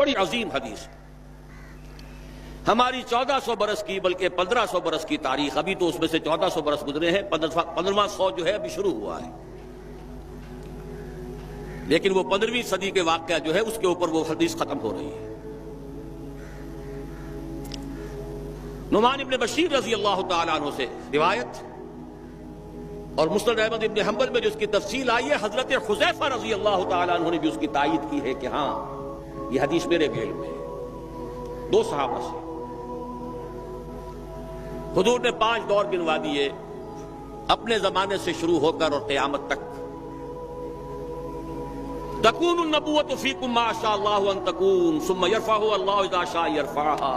بڑی عظیم حدیث. ہماری 1400 برس کی بلکہ 1500 برس کی تاریخ، ابھی تو اس میں سے 1400 برس گزرے ہیں، 15واں 100 جو ہے ابھی شروع ہوا ہے، لیکن وہ 15ویں صدی کے واقعہ جو ہے اس کے اوپر وہ حدیث ختم ہو رہی ہے. نعمان ابن بشیر رضی اللہ تعالیٰ عنہ سے روایت، اور مسند احمد ابن حنبل میں جو اس کی تفصیل آئی ہے، حضرت حذیفہ رضی اللہ تعالیٰ عنہ نے بھی اس کی تائید کی ہے کہ ہاں یہ حدیث میرے علم میں ہے. 2 صحابہ سے حضور نے 5 دور گنوا دیے اپنے زمانے سے شروع ہو کر اور قیامت تک. تکون النبوۃ فیکم ما شاء اللہ ان تکون ثم یرفعها اللہ اذا شاء یرفعها.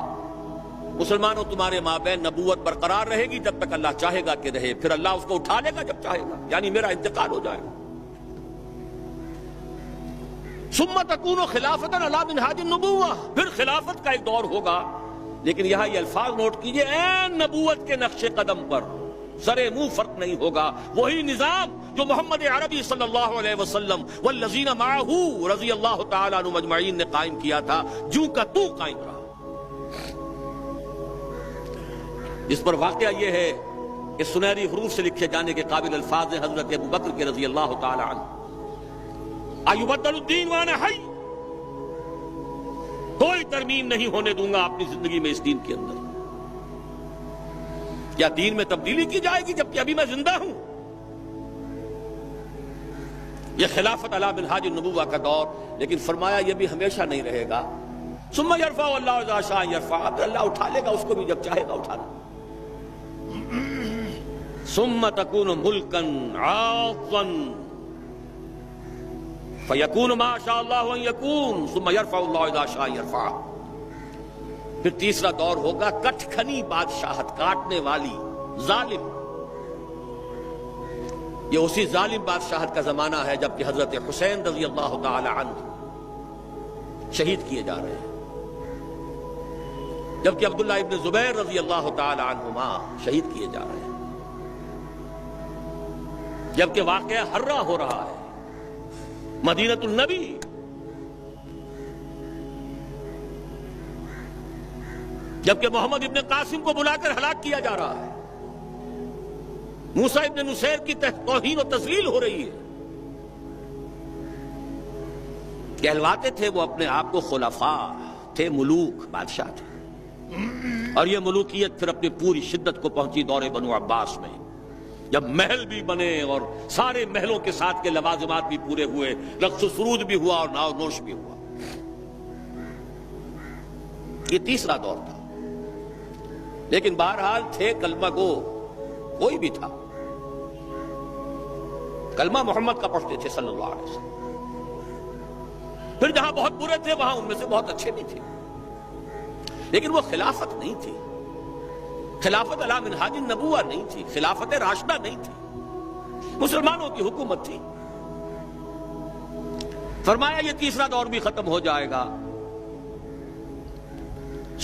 مسلمانوں تمہارے مابین نبوت برقرار رہے گی جب تک اللہ چاہے گا کہ رہے، پھر اللہ اس کو اٹھا لے گا جب چاہے گا، یعنی میرا انتقال ہو جائے گا. ثم تکون خلافۃ علی منہاج النبوۃ، پھر خلافت کا ایک دور ہوگا، لیکن یہاں یہ الفاظ نوٹ کیجئے، عین نبوت کے نقش قدم پر، سرے منہ فرق نہیں ہوگا. وہی نظام جو محمد عربی صلی اللہ علیہ وسلم والذین معہ رضی اللہ تعالیٰ عنہم اجمعین نے قائم کیا تھا، جو کا تو قائم رہا. جس پر واقعہ یہ ہے کہ سنہری حروف سے لکھے جانے کے قابل الفاظ ہیں حضرت ابو بکر کے رضی اللہ تعالی عنہ. ایبدل الدین وانا حی، کوئی ترمیم نہیں ہونے دوں گا اپنی زندگی میں اس دین کے اندر. کیا دین میں تبدیلی کی جائے گی جبکہ ابھی میں زندہ ہوں؟ یہ خلافت علی منہاج النبوہ کا دور، لیکن فرمایا یہ بھی ہمیشہ نہیں رہے گا. ثم یرفع اللہ اذا شاء یرفع، اللہ اٹھا لے گا اس کو بھی جب چاہے گا اٹھانا. ثم تکون ملکا عاضا فیکون ما شاء اللہ ان یکون ثم یرفع اللہ اذا شاء یرفع. پھر تیسرا دور ہوگا کٹ کھنی بادشاہت، کاٹنے والی، ظالم. یہ اسی ظالم بادشاہت کا زمانہ ہے جبکہ حضرت حسین رضی اللہ تعالی عنہ شہید کیے جا رہے ہیں، جبکہ عبداللہ ابن زبیر رضی اللہ تعالی عنہما شہید کیے جا رہے ہیں، جبکہ واقعہ ہررا ہو رہا ہے مدینۃ النبی. جبکہ محمد ابن قاسم کو بلا کر ہلاک کیا جا رہا ہے، موسیٰ ابن نصیر کی توہین و تذلیل ہو رہی ہے. کہلواتے تھے وہ اپنے آپ کو خلفاء تھے، ملوک، بادشاہ تھے، اور یہ ملوکیت پھر اپنی پوری شدت کو پہنچی دور بنو عباس میں، جب محل بھی بنے اور سارے محلوں کے ساتھ کے لوازمات بھی پورے ہوئے، رقص و سرود بھی ہوا اور ناؤ نوش بھی ہوا. یہ تیسرا دور تھا. لیکن بہرحال تھے کلمہ گو، کوئی بھی تھا، کلمہ محمد کا پڑھتے تھے صلی اللہ علیہ وسلم. پھر جہاں بہت برے تھے وہاں ان میں سے بہت اچھے بھی تھے، لیکن وہ خلافت نہیں تھی، خلافت علی منہاج النبوہ نہیں تھی، خلافت راشدہ نہیں تھی، مسلمانوں کی حکومت تھی. فرمایا یہ تیسرا دور بھی ختم ہو جائے گا.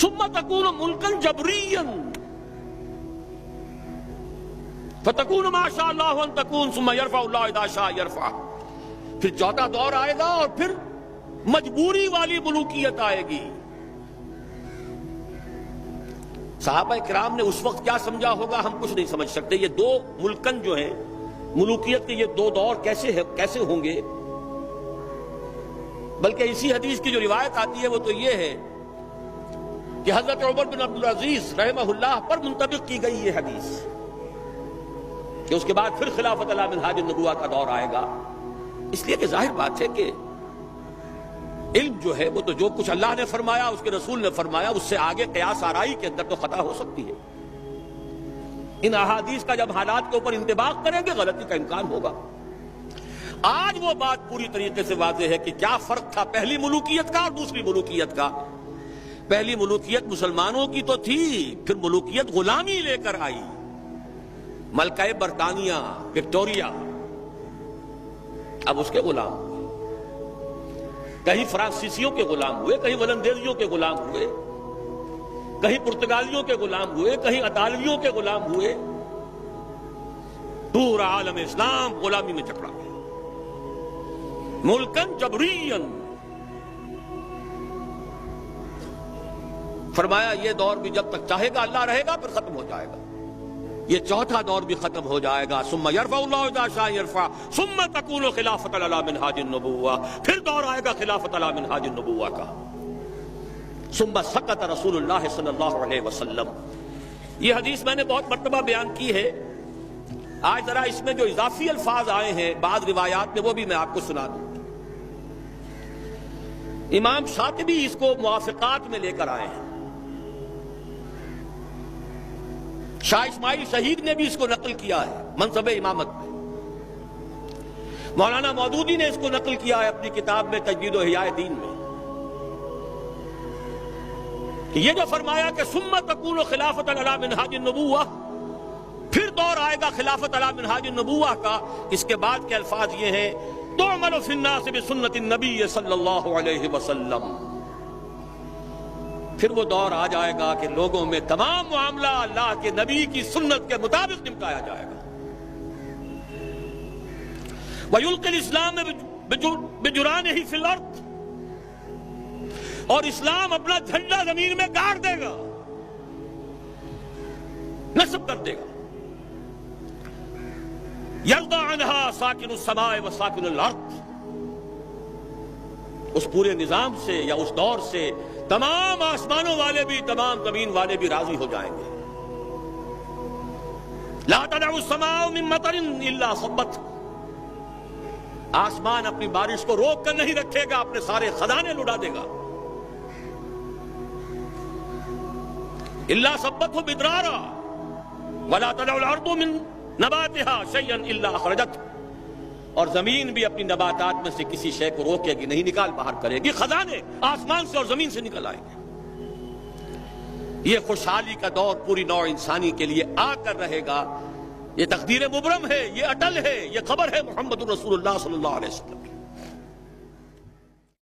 ثم تکون ملکا جبریا فتکون ما شاء اللہ ان تکون ثم یرفع اللہ اذا شاء یرفع. پھر چوتھا دور آئے گا اور پھر مجبوری والی ملوکیت آئے گی. صحابہ کرام نے اس وقت کیا سمجھا ہوگا ہم کچھ نہیں سمجھ سکتے. یہ 2 ملکن جو ہیں ملوکیت کے، یہ 2 دور کیسے ہوں گے؟ بلکہ اسی حدیث کی جو روایت آتی ہے وہ تو یہ ہے کہ حضرت عمر بن عبدالعزیز رحمہ اللہ پر منطبق کی گئی یہ حدیث کہ اس کے بعد پھر خلافت علی منہاج النبوہ کا دور آئے گا. اس لیے کہ ظاہر بات ہے کہ علم جو ہے وہ تو جو کچھ اللہ نے فرمایا، اس کے رسول نے فرمایا، اس سے آگے قیاس آرائی کے اندر تو خطا ہو سکتی ہے. ان احادیث کا جب حالات کے اوپر انطباق کریں گے غلطی کا امکان ہوگا. آج وہ بات پوری طریقے سے واضح ہے کہ کیا فرق تھا پہلی ملوکیت کا اور دوسری ملوکیت کا. پہلی ملوکیت مسلمانوں کی تو تھی، پھر ملوکیت غلامی لے کر آئی. ملکہ برطانیہ وکٹوریا اب اس کے غلام ہوئے، کہیں فرانسیسیوں کے غلام ہوئے، کہیں ولندیزیوں کے غلام ہوئے، کہیں پرتگالیوں کے غلام ہوئے، کہیں اطالویوں کے غلام ہوئے. پورا عالم اسلام غلامی میں چکرا گیا. ملکن جبرین فرمایا یہ دور بھی جب تک چاہے گا اللہ رہے گا، پھر ختم ہو جائے گا۔ یہ چوتھا دور بھی ختم ہو جائے گا۔ ثم یرفع اللہ اذا شاء یرفع ثم تکون خلافۃ علی منہاج النبوہ، پھر دور آئے گا خلافت علی منہاج النبوہ کا۔ ثم سکت رسول اللہ صلی اللہ علیہ وسلم۔ یہ حدیث میں نے بہت مرتبہ بیان کی ہے، آج ذرا اس میں جو اضافی الفاظ آئے ہیں بعض روایات میں وہ بھی میں آپ کو سنا دوں۔ امام شاطبی اس کو موافقات میں لے کر آئے ہیں، شاہ اسماعیل شہید نے بھی اس کو نقل کیا ہے منصب امامت میں، مولانا مودودی نے اس کو نقل کیا ہے اپنی کتاب میں تجدید و احیاء دین میں، کہ یہ جو فرمایا کہ ثم تکون خلافۃ علی منہاج النبوہ، پھر دور آئے گا خلافت علی منہاج النبوہ کا، اس کے بعد کے الفاظ یہ ہیں تعمل فی الناس بسنت النبی صلی اللہ علیہ وسلم۔ پھر وہ دور آ جائے گا کہ لوگوں میں تمام معاملہ اللہ کے نبی کی سنت کے مطابق نمٹایا جائے گا۔ وَيُلْقِي الْإِسْلَامَ بِجُرَانِهِ فِي الْأَرْضِ، اور اسلام اپنا جھنڈا زمین میں گاڑ دے گا، نصب کر دے گا۔ یرضى عنها ساکن السماء وساکن الارض، اس پورے نظام سے یا اس دور سے تمام آسمانوں والے بھی تمام زمین والے بھی راضی ہو جائیں گے۔ لا تدع السماء من مطر الا صبت، آسمان اپنی بارش کو روک کر نہیں رکھے گا، اپنے سارے خزانے لٹا دے گا۔ الا صبته بدرارا ولا تدع الارض من نباتها شيئا الا اخرجت، اور زمین بھی اپنی نباتات میں سے کسی شے کو روکے گی نہیں، نکال باہر کرے گی، خزانے آسمان سے اور زمین سے نکل آئیں گے۔ یہ خوشحالی کا دور پوری نوع انسانی کے لیے آ کر رہے گا، یہ تقدیر مبرم ہے، یہ اٹل ہے، یہ خبر ہے محمد رسول اللہ صلی اللہ علیہ وسلم۔